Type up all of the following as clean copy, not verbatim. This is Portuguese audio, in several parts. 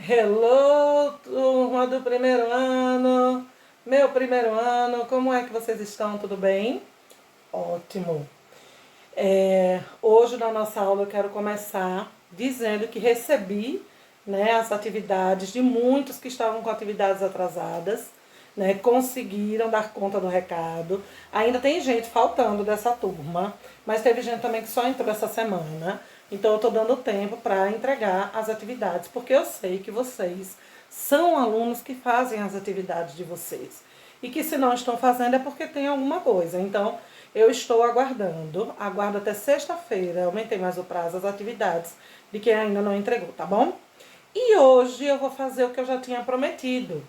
Hello, turma do primeiro ano, meu primeiro ano, como é que vocês estão? Tudo bem? Ótimo. Hoje na nossa aula eu quero começar dizendo que recebi, né, as atividades de muitos que estavam com atividades atrasadas, né, conseguiram dar conta do recado. Ainda tem gente faltando dessa turma, mas teve gente também que só entrou essa semana. Então eu estou dando tempo para entregar as atividades, porque eu sei que vocês são alunos que fazem as atividades de vocês. E que se não estão fazendo é porque tem alguma coisa. Então, eu estou aguardo até sexta-feira, aumentei mais o prazo das atividades de quem ainda não entregou, tá bom? E hoje eu vou fazer o que eu já tinha prometido.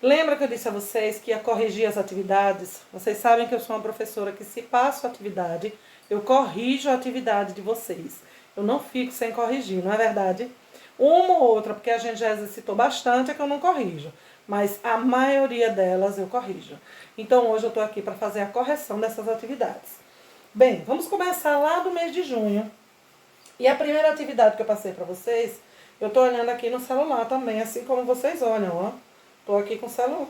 Lembra que eu disse a vocês que ia corrigir as atividades? Vocês sabem que eu sou uma professora que, se passo a atividade, eu corrijo a atividade de vocês. Eu não fico sem corrigir, não é verdade? Uma ou outra, porque a gente já exercitou bastante, é que eu não corrijo. Mas a maioria delas eu corrijo. Então hoje eu estou aqui para fazer a correção dessas atividades. Bem, vamos começar lá do mês de junho. E a primeira atividade que eu passei para vocês, eu estou olhando aqui no celular também, assim como vocês olham, ó. Estou aqui com o celular.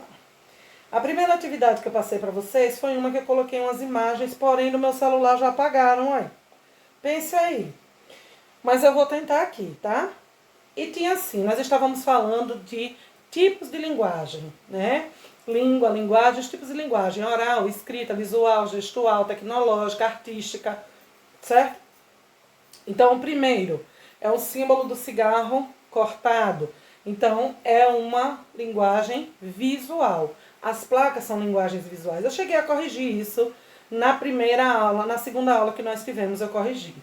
A primeira atividade que eu passei para vocês foi uma que eu coloquei umas imagens, porém no meu celular já apagaram, ó. Pense aí. Mas eu vou tentar aqui, tá? E tinha assim, nós estávamos falando de tipos de linguagem, né? Língua, linguagem, os tipos de linguagem: oral, escrita, visual, gestual, tecnológica, artística, certo? Então, o primeiro é o símbolo do cigarro cortado. Então, é uma linguagem visual. As placas são linguagens visuais. Eu cheguei a corrigir isso na primeira aula, na segunda aula que nós tivemos, eu corrigi.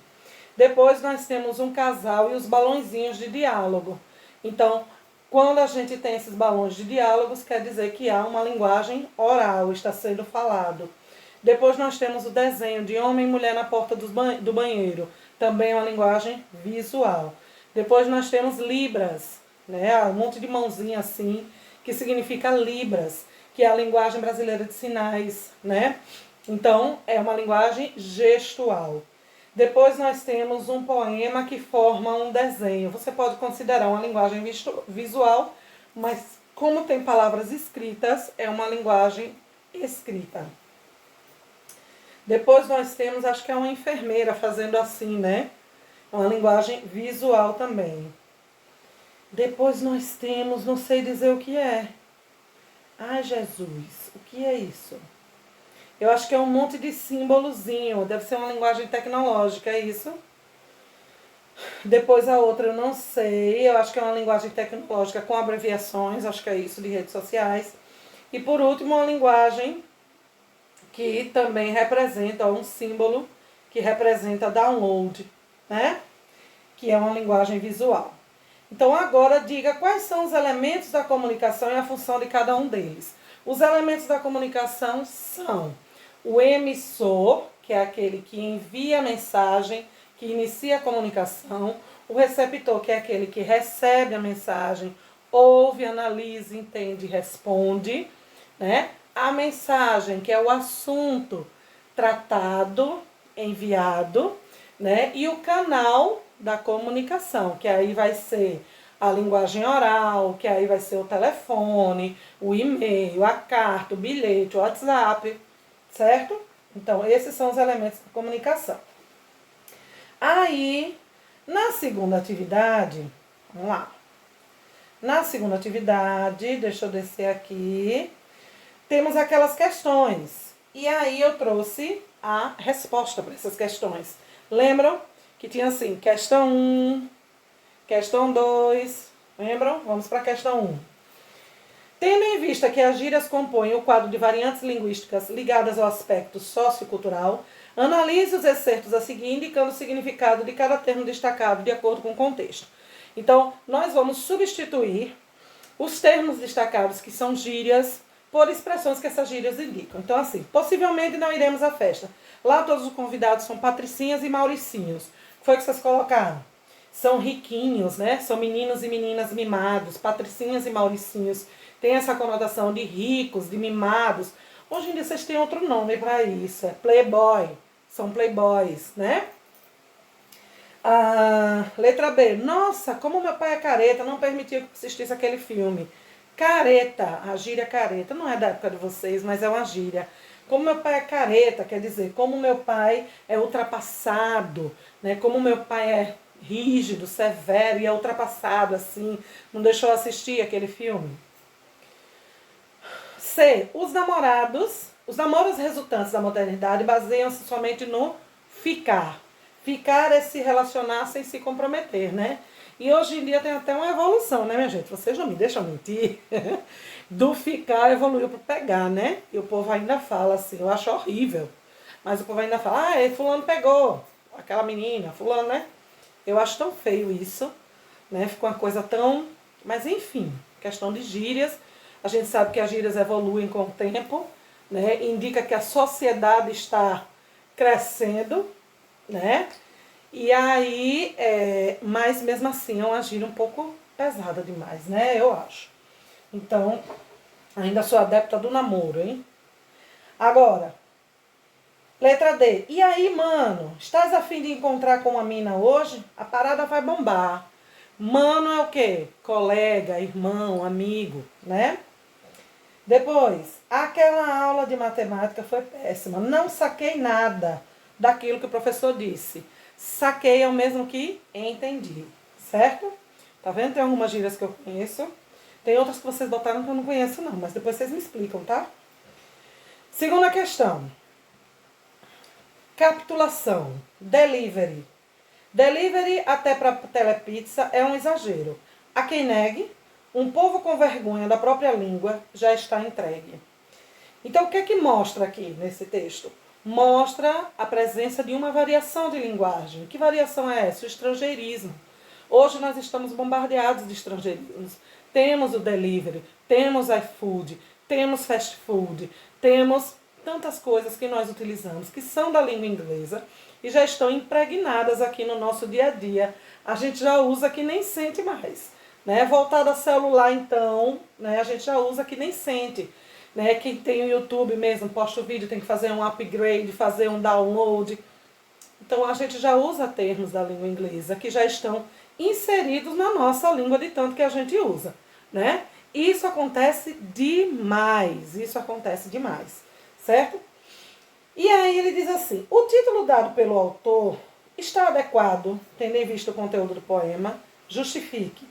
Depois nós temos um casal e os balõezinhos de diálogo. Então, quando a gente tem esses balões de diálogos, quer dizer que há uma linguagem oral, está sendo falado. Depois nós temos o desenho de homem e mulher na porta do banheiro, também é uma linguagem visual. Depois nós temos libras, né, um monte de mãozinha assim, que significa libras, que é a linguagem brasileira de sinais, né? Então, é uma linguagem gestual. Depois nós temos um poema que forma um desenho. Você pode considerar uma linguagem visual, mas como tem palavras escritas, é uma linguagem escrita. Depois nós temos, acho que é uma enfermeira fazendo assim, né? É uma linguagem visual também. Depois nós temos, não sei dizer o que é. Ai, Jesus, o que é isso? Eu acho que é um monte de símbolozinho, deve ser uma linguagem tecnológica, é isso? Depois a outra eu não sei, eu acho que é uma linguagem tecnológica com abreviações, acho que é isso, de redes sociais. E por último, uma linguagem que também representa um símbolo que representa download, né? Que é uma linguagem visual. Então agora diga quais são os elementos da comunicação e a função de cada um deles. Os elementos da comunicação são o emissor, que é aquele que envia a mensagem, que inicia a comunicação; o receptor, que é aquele que recebe a mensagem, ouve, analisa, entende e responde, né? A mensagem, que é o assunto tratado, enviado, né? E o canal da comunicação, que aí vai ser a linguagem oral, que aí vai ser o telefone, o e-mail, a carta, o bilhete, o WhatsApp, certo? Então, esses são os elementos da comunicação. Aí, na segunda atividade, vamos lá. Na segunda atividade, deixa eu descer aqui, temos aquelas questões. E aí eu trouxe a resposta para essas questões. Lembram que tinha assim, questão 1, questão 2, lembram? Vamos para a questão 1. Tendo em vista que as gírias compõem o quadro de variantes linguísticas ligadas ao aspecto sociocultural, analise os excertos a seguir, indicando o significado de cada termo destacado de acordo com o contexto. Então, nós vamos substituir os termos destacados, que são gírias, por expressões que essas gírias indicam. Então, assim, possivelmente não iremos à festa. Lá todos os convidados são patricinhas e mauricinhos. O que foi que vocês colocaram? São riquinhos, né? São meninos e meninas mimados, patricinhas e mauricinhos. Tem essa conotação de ricos, de mimados. Hoje em dia vocês têm outro nome para isso, é playboy. São playboys, né? A letra B. Nossa, como meu pai é careta, não permitiu que assistisse aquele filme. Careta, a gíria careta, não é da época de vocês, mas é uma gíria. Como meu pai é careta, quer dizer, como meu pai é ultrapassado, né? Como meu pai é rígido, severo e é ultrapassado, assim, não deixou assistir aquele filme. C. Os namoros resultantes da modernidade baseiam-se somente no ficar. Ficar é se relacionar sem se comprometer, né? E hoje em dia tem até uma evolução, né, minha gente? Vocês não me deixam mentir. Do ficar evoluiu para pegar, né? E o povo ainda fala assim, eu acho horrível. Mas o povo ainda fala, fulano pegou aquela menina, fulano, né? Eu acho tão feio isso, né? Ficou uma coisa tão... Mas enfim, questão de gírias. A gente sabe que as gírias evoluem com o tempo, né? Indica que a sociedade está crescendo, né? E aí, mas mesmo assim é uma gíria um pouco pesada demais, né? Eu acho. Então, ainda sou adepta do namoro, hein? Agora, letra D. E aí, mano, estás a fim de encontrar com uma mina hoje? A parada vai bombar. Mano é o quê? Colega, irmão, amigo, né? Depois, aquela aula de matemática foi péssima. Não saquei nada daquilo que o professor disse. Saquei ao mesmo que entendi, certo? Tá vendo? Tem algumas gírias que eu conheço. Tem outras que vocês botaram que eu não conheço não, mas depois vocês me explicam, tá? Segunda questão. Capitulação. Delivery. Delivery até para telepizza é um exagero. A quem negue, um povo com vergonha da própria língua já está entregue. Então, o que é que mostra aqui nesse texto? Mostra a presença de uma variação de linguagem. Que variação é essa? O estrangeirismo. Hoje nós estamos bombardeados de estrangeirismos. Temos o delivery, temos iFood, temos fast food, temos tantas coisas que nós utilizamos que são da língua inglesa e já estão impregnadas aqui no nosso dia a dia. A gente já usa que nem sente mais. Né? Voltado a celular, então, né? A gente já usa que nem sente. Né? Quem tem o YouTube mesmo, posta o vídeo, tem que fazer um upgrade, fazer um download. Então, a gente já usa termos da língua inglesa que já estão inseridos na nossa língua de tanto que a gente usa. Né? Isso acontece demais. Isso acontece demais. Certo? E aí ele diz assim, o título dado pelo autor está adequado, tendo em vista o conteúdo do poema, justifique.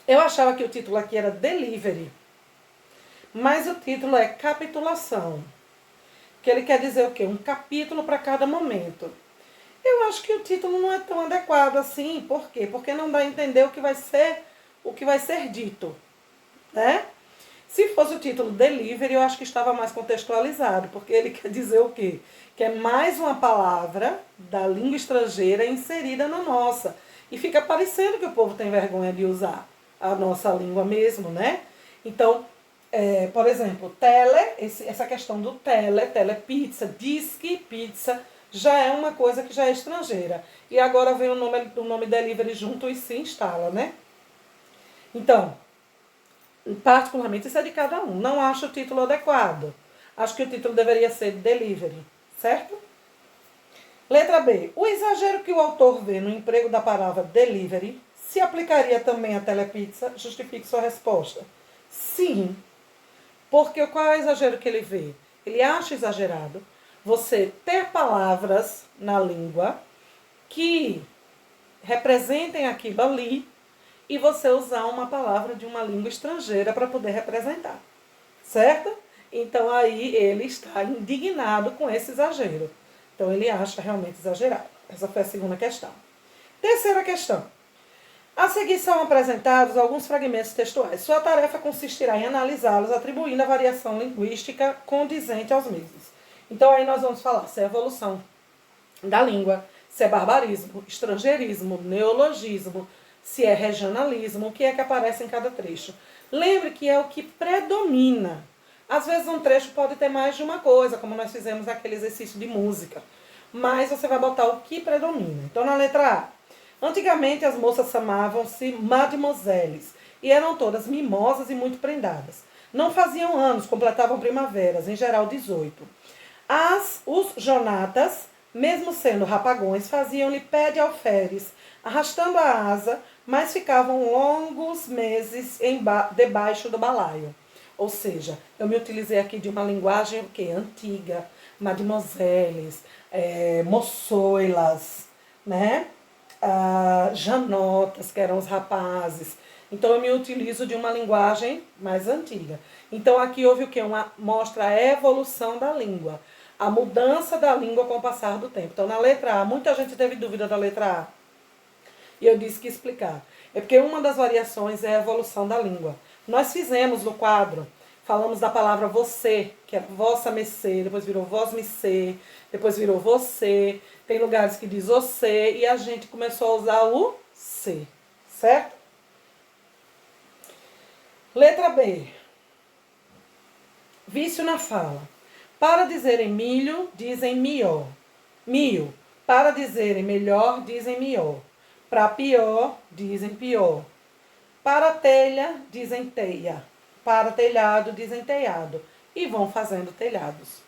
Eu achava que o título aqui era Delivery, mas o título é Capitulação, que ele quer dizer o quê? Um capítulo para cada momento. Eu acho que o título não é tão adequado assim, por quê? Porque não dá a entender o que vai ser dito, né? Se fosse o título Delivery, eu acho que estava mais contextualizado, porque ele quer dizer o quê? Que é mais uma palavra da língua estrangeira inserida na nossa. E fica parecendo que o povo tem vergonha de usar a nossa língua mesmo, né? Então, por exemplo, essa questão do telepizza, disque pizza, já é uma coisa que já é estrangeira. E agora vem o nome delivery junto e se instala, né? Então, particularmente, isso é de cada um. Não acho o título adequado. Acho que o título deveria ser Delivery, certo? Letra B. O exagero que o autor vê no emprego da palavra delivery se aplicaria também à telepizza? Justifique sua resposta. Sim. Porque qual é o exagero que ele vê? Ele acha exagerado você ter palavras na língua que representem aquilo ali e você usar uma palavra de uma língua estrangeira para poder representar. Certo? Então aí ele está indignado com esse exagero. Então ele acha realmente exagerado. Essa foi a segunda questão. Terceira questão. A seguir são apresentados alguns fragmentos textuais. Sua tarefa consistirá em analisá-los, atribuindo a variação linguística condizente aos mesmos. Então aí nós vamos falar se é evolução da língua, se é barbarismo, estrangeirismo, neologismo, se é regionalismo, o que é que aparece em cada trecho. Lembre que é o que predomina. Às vezes um trecho pode ter mais de uma coisa, como nós fizemos naquele exercício de música. Mas você vai botar o que predomina. Então na letra A. Antigamente as moças chamavam-se mademoiselles e eram todas mimosas e muito prendadas. Não faziam anos, completavam primaveras, em geral 18. Os jonatas Mesmo sendo rapagões, faziam-lhe pé de alferes, arrastando a asa, mas ficavam longos meses debaixo do balaio. Ou seja, eu me utilizei aqui de uma linguagem o quê? Antiga, mademoiselles, moçoilas, né? Janotas, que eram os rapazes. Então eu me utilizo de uma linguagem mais antiga. Então aqui houve o que? Mostra a evolução da língua. A mudança da língua com o passar do tempo. Então na letra A, muita gente teve dúvida da letra A. E eu disse que ia explicar. É porque uma das variações é a evolução da língua. Nós fizemos no quadro, falamos da palavra você, que é vossa mercê, depois virou vós mercê, depois virou você. Tem lugares que diz você e a gente começou a usar o C, certo? Letra B. Vício na fala. Para dizerem milho, dizem mió. Mio. Para dizerem melhor, dizem mió. Para pior, dizem pior. Para telha, dizem teia. Para telhado, dizem telhado. E vão fazendo telhados.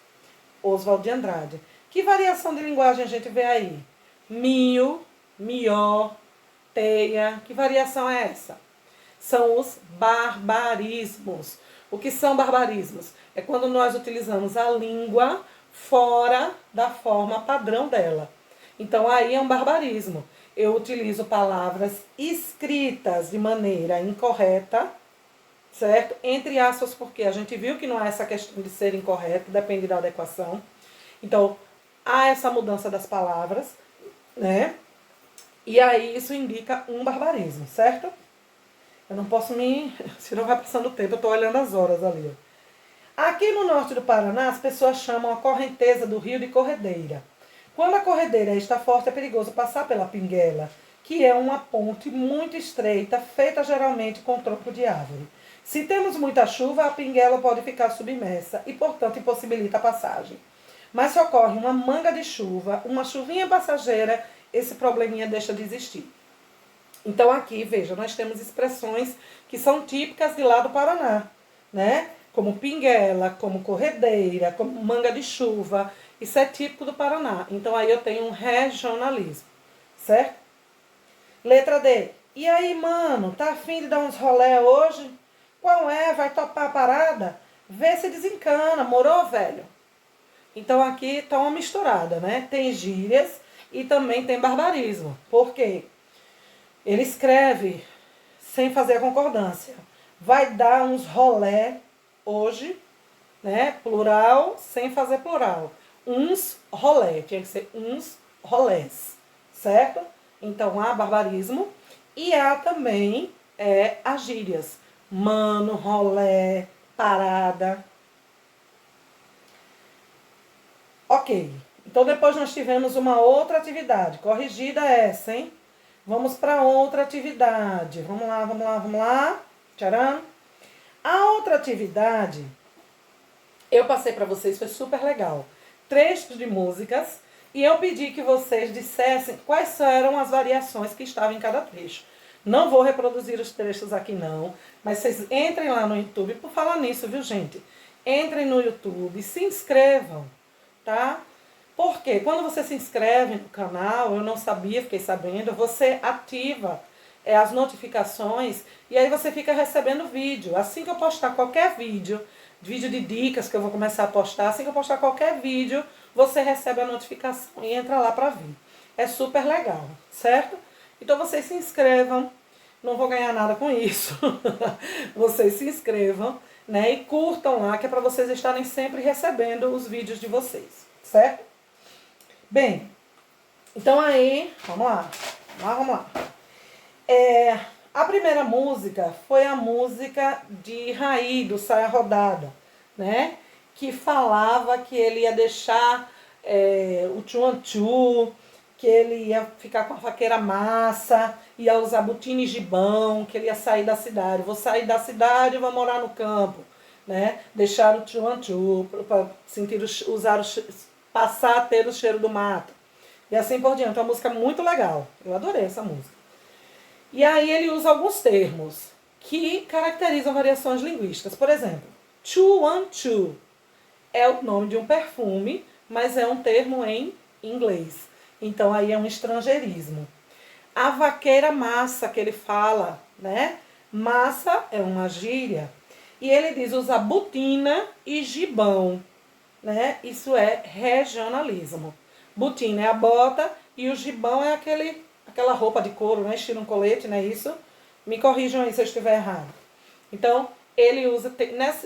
Oswald de Andrade. Que variação de linguagem a gente vê aí? Mio, mió, teia. Que variação é essa? São os barbarismos. O que são barbarismos? É quando nós utilizamos a língua fora da forma padrão dela. Então aí é um barbarismo. Eu utilizo palavras escritas de maneira incorreta, certo? Entre aspas, porque a gente viu que não é essa questão de ser incorreto, depende da adequação. Então, há essa mudança das palavras, né? E aí isso indica um barbarismo, certo? Eu não posso se não vai passando o tempo, eu estou olhando as horas ali. Aqui no norte do Paraná, as pessoas chamam a correnteza do rio de corredeira. Quando a corredeira está forte, é perigoso passar pela pinguela, que é uma ponte muito estreita, feita geralmente com tronco de árvore. Se temos muita chuva, a pinguela pode ficar submersa e, portanto, impossibilita a passagem. Mas se ocorre uma manga de chuva, uma chuvinha passageira, esse probleminha deixa de existir. Então aqui, veja, nós temos expressões que são típicas de lá do Paraná, né? Como pinguela, como corredeira, como manga de chuva. Isso é típico do Paraná. Então aí eu tenho um regionalismo, certo? Letra D. E aí, mano, tá afim de dar uns rolé hoje? Qual é? Vai topar a parada? Vê se desencana, morou, velho? Então aqui tá uma misturada, né? Tem gírias e também tem barbarismo. Por quê? Ele escreve sem fazer a concordância. Vai dar uns rolé hoje, né? Plural, sem fazer plural. Uns rolé, tinha que ser uns rolés, certo? Então há barbarismo e há também as gírias. Mano, rolé, parada. Ok. Então depois nós tivemos uma outra atividade. Corrigida essa, hein? Vamos para outra atividade. Vamos lá, vamos lá, vamos lá. Tcharam. A outra atividade, eu passei para vocês, foi super legal. Trechos de músicas e eu pedi que vocês dissessem quais eram as variações que estavam em cada trecho. Não vou reproduzir os trechos aqui não, mas vocês entrem lá no YouTube, por falar nisso, viu gente? Entrem no YouTube, se inscrevam, tá? Porque quando você se inscreve no canal, eu não sabia, fiquei sabendo, você ativa as notificações e aí você fica recebendo vídeo. Assim que eu postar qualquer vídeo de dicas que eu vou começar a postar, assim que eu postar qualquer vídeo, você recebe a notificação e entra lá para vir. É super legal, certo? Então vocês se inscrevam, não vou ganhar nada com isso. Vocês se inscrevam, né, e curtam lá, que é para vocês estarem sempre recebendo os vídeos de vocês, certo? Bem, então aí, vamos lá, vamos lá. A primeira música foi a música de Raí, do Saia Rodada, né? Que falava que ele ia deixar o tchuan-tchu, que ele ia ficar com a faqueira massa, ia usar botina e gibão, que ele ia sair da cidade. Vou sair da cidade e vou morar no campo, né? Deixar o tchuan-tchu, para sentir passar a ter o cheiro do mato. E assim por diante. É uma música muito legal. Eu adorei essa música. E aí ele usa alguns termos que caracterizam variações linguísticas. Por exemplo, tchuan-tchu é o nome de um perfume, mas é um termo em inglês. Então aí é um estrangeirismo. A vaqueira massa que ele fala, né? Massa é uma gíria. E ele diz usar botina e gibão, né? Isso é regionalismo. Botina é a bota e o gibão é aquela roupa de couro, né? Estilo um colete, não é isso? Me corrijam aí se eu estiver errado. Então, ele usa...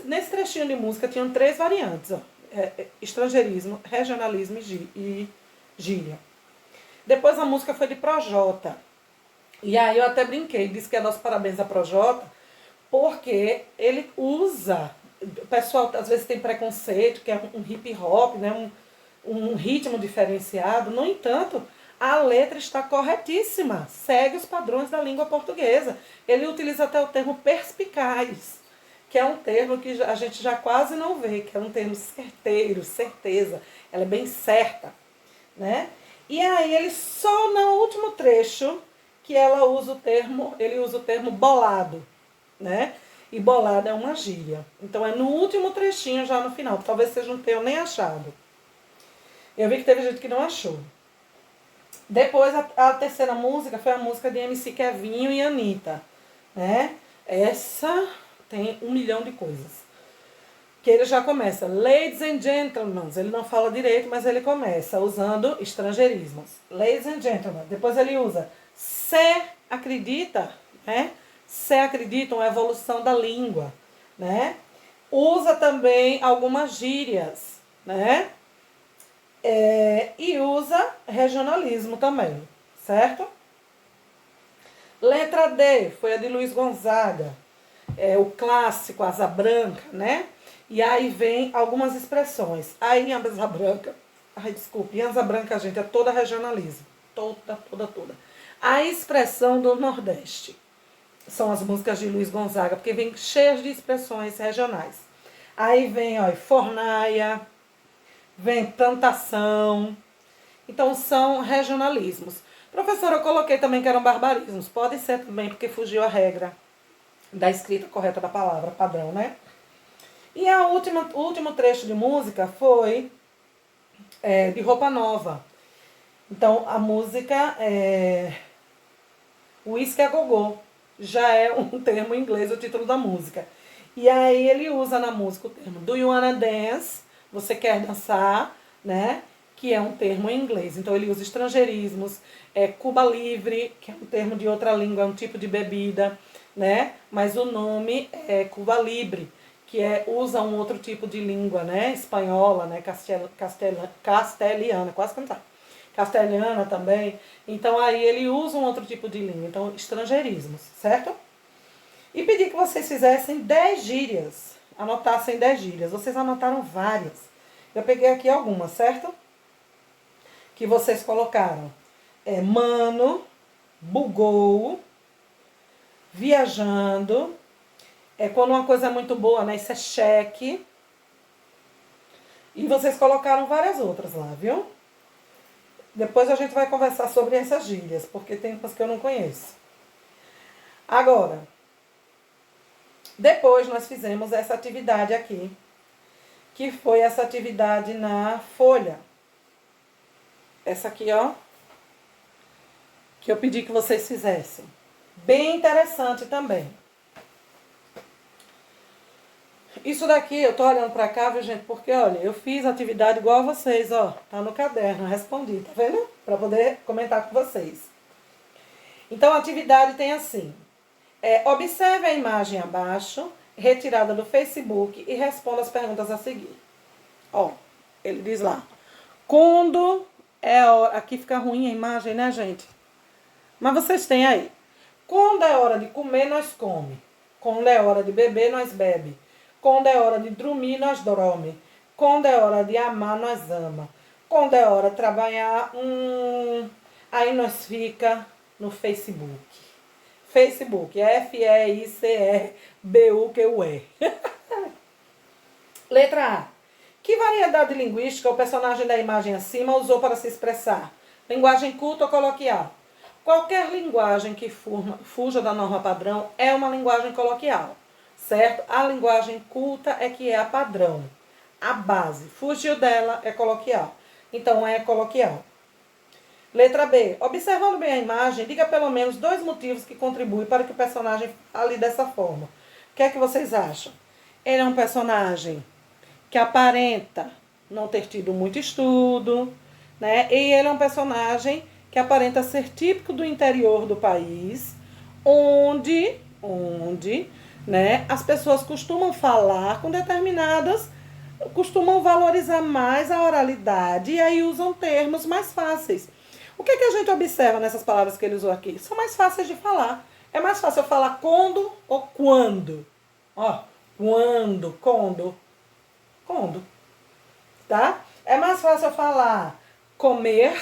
Nesse trechinho de música tinham 3 variantes, ó. Estrangeirismo, regionalismo e gíria. Depois a música foi de Projota. E aí eu até brinquei, disse que é nosso parabéns a Projota, porque ele usa... O pessoal às vezes tem preconceito, que é um hip hop, né? Um ritmo diferenciado. No entanto, a letra está corretíssima, segue os padrões da língua portuguesa. Ele utiliza até o termo perspicaz, que é um termo que a gente já quase não vê, que é um termo certeiro, certeza. Ela é bem certa, né? E aí ele só no último trecho que ele usa o termo bolado, né? E bolado é uma gíria. Então é no último trechinho, já no final. Talvez vocês não tenham nem achado. Eu vi que teve gente que não achou. Depois, a terceira música foi a música de MC Kevinho e Anitta, né? Essa tem 1 milhão de coisas. Que ele já começa, ladies and gentlemen, ele não fala direito, mas ele começa usando estrangeirismos. Ladies and gentlemen. Depois ele usa, cê acredita, né? Cê acredita, uma evolução da língua, né? Usa também algumas gírias, né? E usa regionalismo também, certo? Letra D foi a de Luiz Gonzaga, o clássico Asa Branca, né? E aí vem algumas expressões. Aí em Asa Branca, em Asa Branca, gente, é toda regionalismo, toda. A expressão do Nordeste são as músicas de Luiz Gonzaga, porque vem cheias de expressões regionais. Aí vem, ó, fornaia, vem plantação. Então são regionalismos. Professora, eu coloquei também que eram barbarismos. Pode ser também, porque fugiu a regra da escrita correta da palavra, padrão, né? E o último trecho de música foi de Roupa Nova. Então a música é Whisky a Gogô. Já é um termo em inglês, o título da música. E aí ele usa na música o termo Do you wanna dance? Você quer dançar, né? Que é um termo em inglês. Então ele usa estrangeirismos, Cuba Livre, que é um termo de outra língua, é um tipo de bebida, né? Mas o nome é Cuba Libre, que usa um outro tipo de língua, né? Espanhola, né? Castelhana, quase cantar. Castelhana também. Então aí ele usa um outro tipo de língua. Então, estrangeirismos, certo? E pedi que vocês fizessem 10 gírias. Anotassem 10 gírias. Vocês anotaram várias. Eu peguei aqui algumas, certo? Que vocês colocaram. Mano, bugou, viajando. Quando uma coisa é muito boa, né? Isso é cheque. E vocês colocaram várias outras lá, viu? Depois a gente vai conversar sobre essas gírias, porque tem umas que eu não conheço. Agora, depois nós fizemos essa atividade aqui, que foi essa atividade na folha. Essa aqui, ó, que eu pedi que vocês fizessem. Bem interessante também. Isso daqui, eu tô olhando pra cá, viu, gente? Porque, olha, eu fiz a atividade igual a vocês, ó. Tá no caderno, respondi, tá vendo? Pra poder comentar com vocês. Então, a atividade tem assim. Observe a imagem abaixo, retirada do Facebook, e responda as perguntas a seguir. Ó, ele diz lá. Quando é hora... Aqui fica ruim a imagem, né, gente? Mas vocês têm aí. Quando é hora de comer, nós come. Quando é hora de beber, nós bebe. Quando é hora de dormir, nós dorme. Quando é hora de amar, nós ama. Quando é hora de trabalhar, aí nós fica no Facebook. Facebook, FEICEBUQUE. Letra A. Que variedade linguística o personagem da imagem acima usou para se expressar? Linguagem culta ou coloquial? Qualquer linguagem que fuja da norma padrão é uma linguagem coloquial, certo? A linguagem culta é que é a padrão, a base. Fugiu dela é coloquial. Então é coloquial. Letra B. Observando bem a imagem, diga pelo menos 2 motivos que contribuem para que o personagem fale dessa forma. O que é que vocês acham? Ele é um personagem que aparenta não ter tido muito estudo, né? E ele é um personagem que aparenta ser típico do interior do país, onde, né, as pessoas costumam falar com determinadas, costumam valorizar mais a oralidade e aí usam termos mais fáceis. O que é que a gente observa nessas palavras que ele usou aqui? São mais fáceis de falar. É mais fácil eu falar quando ou quando. Ó, quando, tá? É mais fácil eu falar comer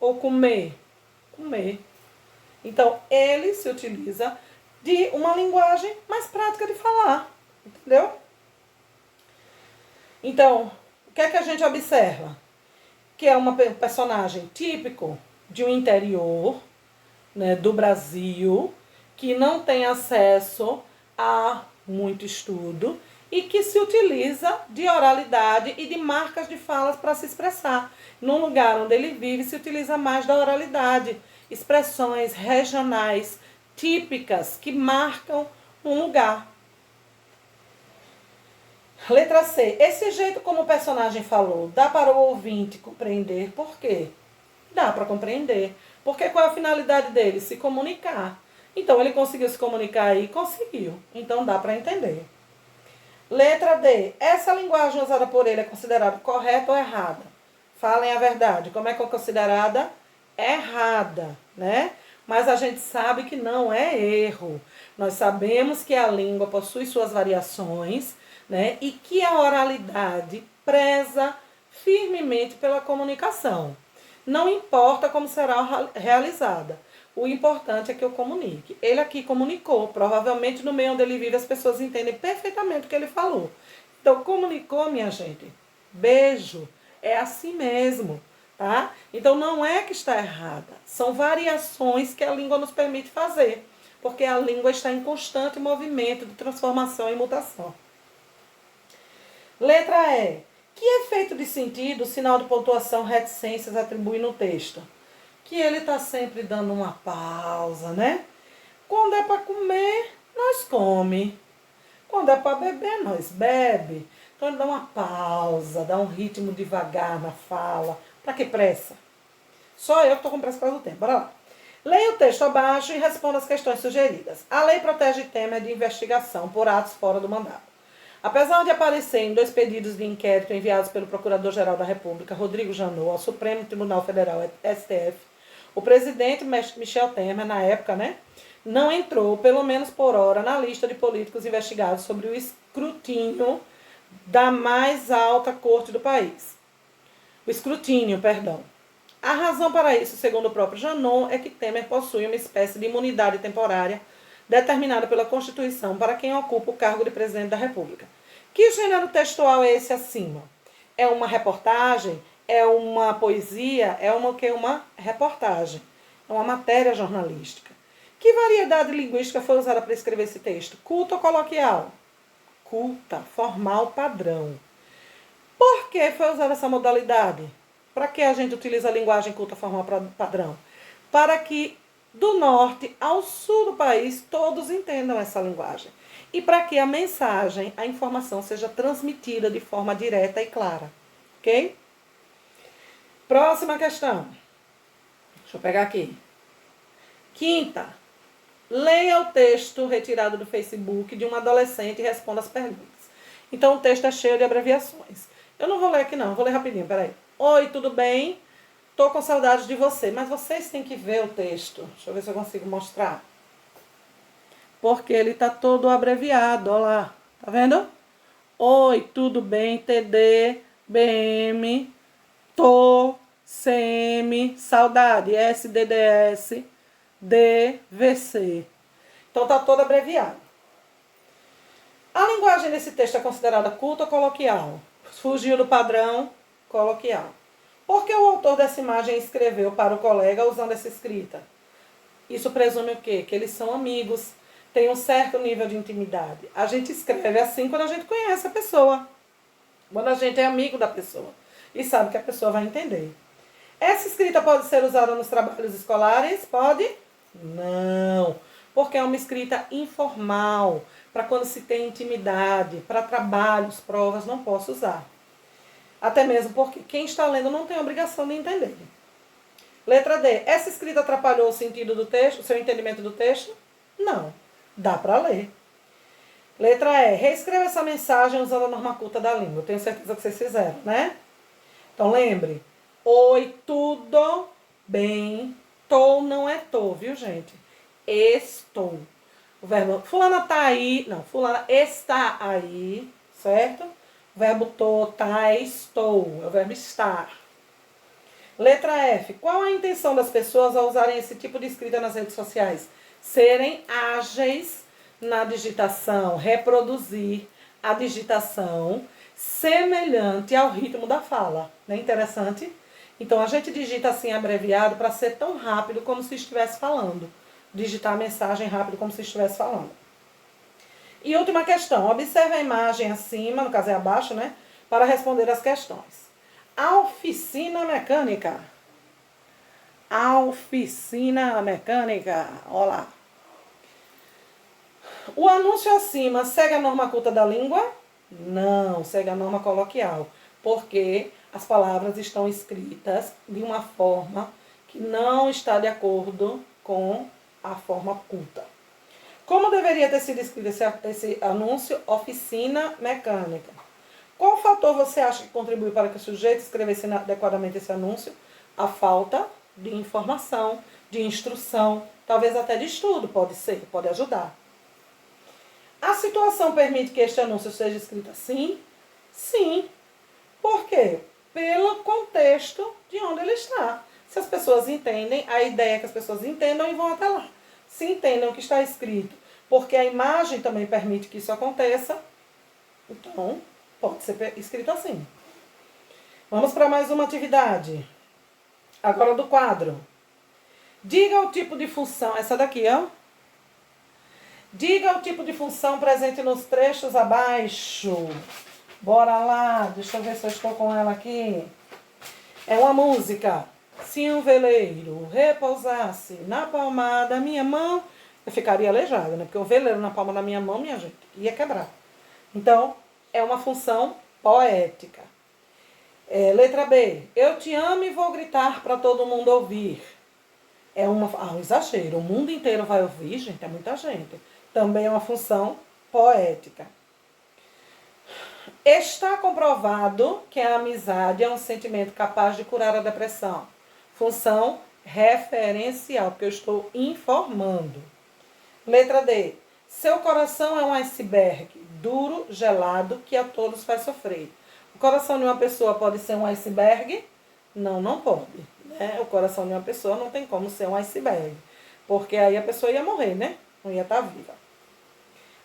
ou comer. Então, ele se utiliza de uma linguagem mais prática de falar, entendeu? Então, o que é que a gente observa? Que é um personagem típico de um interior, né, do Brasil, que não tem acesso a muito estudo e que se utiliza de oralidade e de marcas de falas para se expressar. No lugar onde ele vive, se utiliza mais da oralidade, expressões regionais típicas que marcam um lugar. Letra C. Esse jeito como o personagem falou, dá para o ouvinte compreender por quê? Dá para compreender. Porque qual é a finalidade dele? Se comunicar. Então, ele conseguiu se comunicar aí? Conseguiu. Então, dá para entender. Letra D. Essa linguagem usada por ele é considerada correta ou errada? Falem a verdade. Como é que é considerada? Errada, né? Mas a gente sabe que não é erro. Nós sabemos que a língua possui suas variações, né? E que a oralidade preza firmemente pela comunicação. Não importa como será realizada. O importante é que eu comunique. Ele aqui comunicou. Provavelmente no meio onde ele vive as pessoas entendem perfeitamente o que ele falou. Então, comunicou, minha gente. Beijo. É assim mesmo, tá? Então, não é que está errada. São variações que a língua nos permite fazer. Porque a língua está em constante movimento de transformação e mutação. Letra E. Que efeito de sentido o sinal de pontuação reticências atribui no texto? Que ele está sempre dando uma pausa, né? Quando é para comer, nós come. Quando é para beber, nós bebe. Então ele dá uma pausa, dá um ritmo devagar na fala. Para que pressa? Só eu que estou com pressa por causa do tempo. Bora lá. Leia o texto abaixo e responda as questões sugeridas. A lei protege Temer de investigação por atos fora do mandato. Apesar de aparecer em 2 pedidos de inquérito enviados pelo Procurador-Geral da República, Rodrigo Janot, ao Supremo Tribunal Federal, STF, o presidente Michel Temer, na época, né, não entrou, pelo menos por hora, na lista de políticos investigados sobre o escrutínio da mais alta corte do país. O escrutínio, perdão. A razão para isso, segundo o próprio Janot, é que Temer possui uma espécie de imunidade temporária determinada pela Constituição para quem ocupa o cargo de presidente da República. Que gênero textual é esse acima? É uma reportagem? É uma poesia? É uma reportagem. É uma matéria jornalística. Que variedade linguística foi usada para escrever esse texto? Culta ou coloquial? Culta, formal, padrão. Por que foi usada essa modalidade? Para que a gente utiliza a linguagem culta, formal, padrão? Para que do norte ao sul do país todos entendam essa linguagem. E para que a mensagem, a informação seja transmitida de forma direta e clara. Ok? Próxima questão. Deixa eu pegar aqui. Quinta. Leia o texto retirado do Facebook de um adolescente e responda as perguntas. Então o texto é cheio de abreviações. Eu não vou ler aqui não, vou ler rapidinho, peraí. Oi, tudo bem? Tô com saudade de você, mas vocês têm que ver o texto. Deixa eu ver se eu consigo mostrar. Porque ele tá todo abreviado, ó lá. Tá vendo? Oi, tudo bem? TD, BM, tô, CM, saudade, SDDS, DVC. Então tá todo abreviado. A linguagem nesse texto é considerada culta ou coloquial? Fugiu do padrão coloquial. Por que o autor dessa imagem escreveu para o colega usando essa escrita? Isso presume o quê? Que eles são amigos, têm um certo nível de intimidade. A gente escreve assim quando a gente conhece a pessoa, quando a gente é amigo da pessoa. e sabe que a pessoa vai entender. Essa escrita pode ser usada nos trabalhos escolares? Pode? Não, porque é uma escrita informal, para quando se tem intimidade, para trabalhos, provas, não posso usar. Até mesmo porque quem está lendo não tem obrigação de entender. Letra D. Essa escrita atrapalhou o sentido do texto, o seu entendimento do texto? Não. Dá para ler. Letra E. Reescreva essa mensagem usando a norma culta da língua. Tenho certeza que vocês fizeram, né? Então lembre. Oi, tudo bem? Tô não é tô, viu, gente? Estou. O verbo fulana tá aí. Não, fulana está aí, certo? O verbo tô, tá, estou. É o verbo estar. Letra F. Qual a intenção das pessoas ao usarem esse tipo de escrita nas redes sociais? Serem ágeis na digitação, reproduzir a digitação semelhante ao ritmo da fala. Não é interessante? Então a gente digita assim abreviado para ser tão rápido como se estivesse falando. Digitar a mensagem rápido como se estivesse falando. E última questão. Observe a imagem acima, no caso é abaixo, né? Para responder as questões. A oficina mecânica. A oficina mecânica. Olha lá. O anúncio acima segue a norma culta da língua? Não, segue a norma coloquial. Porque as palavras estão escritas de uma forma que não está de acordo com a forma culta. Como deveria ter sido escrito esse anúncio? Oficina mecânica. Qual fator você acha que contribui para que o sujeito escrevesse adequadamente esse anúncio? A falta de informação, de instrução, talvez até de estudo, pode ser, pode ajudar. A situação permite que este anúncio seja escrito assim? Sim. Por quê? Pelo contexto de onde ele está. Se as pessoas entendem, a ideia é que as pessoas entendam e vão até lá. Se entendam o que está escrito, porque a imagem também permite que isso aconteça, então pode ser escrito assim. Vamos para mais uma atividade. Agora do quadro. Diga o tipo de função, essa daqui, ó. Diga o tipo de função presente nos trechos abaixo. Bora lá, deixa eu ver se eu estou com ela aqui. É uma música. Se um veleiro repousasse na palma da minha mão, eu ficaria aleijada, né? Porque um veleiro na palma da minha mão, minha gente, ia quebrar. Então, é uma função poética. Letra B. Eu te amo e vou gritar para todo mundo ouvir. É um exagero. O mundo inteiro vai ouvir, gente, é muita gente. Também é uma função poética. Está comprovado que a amizade é um sentimento capaz de curar a depressão. Função referencial, porque eu estou informando. Letra D. Seu coração é um iceberg duro, gelado, que a todos faz sofrer. O coração de uma pessoa pode ser um iceberg? Não, não pode. Né? O coração de uma pessoa não tem como ser um iceberg. Porque aí a pessoa ia morrer, né? Não ia estar viva.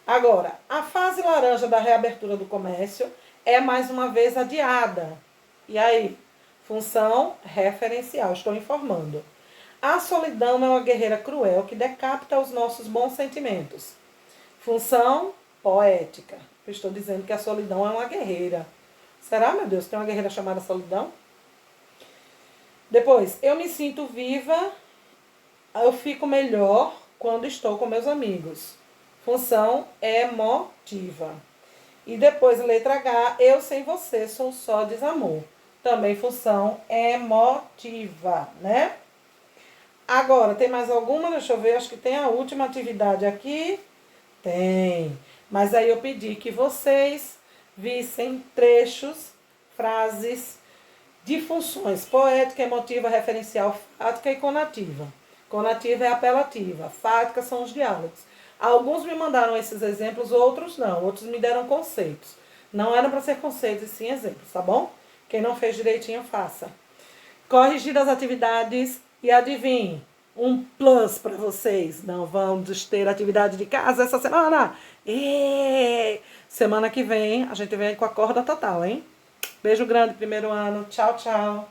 Agora, a fase laranja da reabertura do comércio é mais uma vez adiada. E aí? Função referencial, estou informando. A solidão é uma guerreira cruel que decapita os nossos bons sentimentos. Função poética. Eu estou dizendo que a solidão é uma guerreira. Será, meu Deus, tem uma guerreira chamada solidão? Depois, eu me sinto viva, eu fico melhor quando estou com meus amigos. Função emotiva. E depois, letra H, eu sem você sou só desamor. Também função emotiva, né? Agora, tem mais alguma? Deixa eu ver, acho que tem a última atividade aqui. Tem. Mas aí eu pedi que vocês vissem trechos, frases de funções poética, emotiva, referencial, fática e conativa. Conativa é apelativa, fática são os diálogos. Alguns me mandaram esses exemplos, outros não. Outros me deram conceitos. Não eram para ser conceitos, e sim exemplos, tá bom? Quem não fez direitinho, faça. Corrigir as atividades e adivinhe, um plus para vocês. Não vamos ter atividade de casa essa semana. Semana que vem a gente vem com a corda total, hein? Beijo grande, primeiro ano. Tchau, tchau.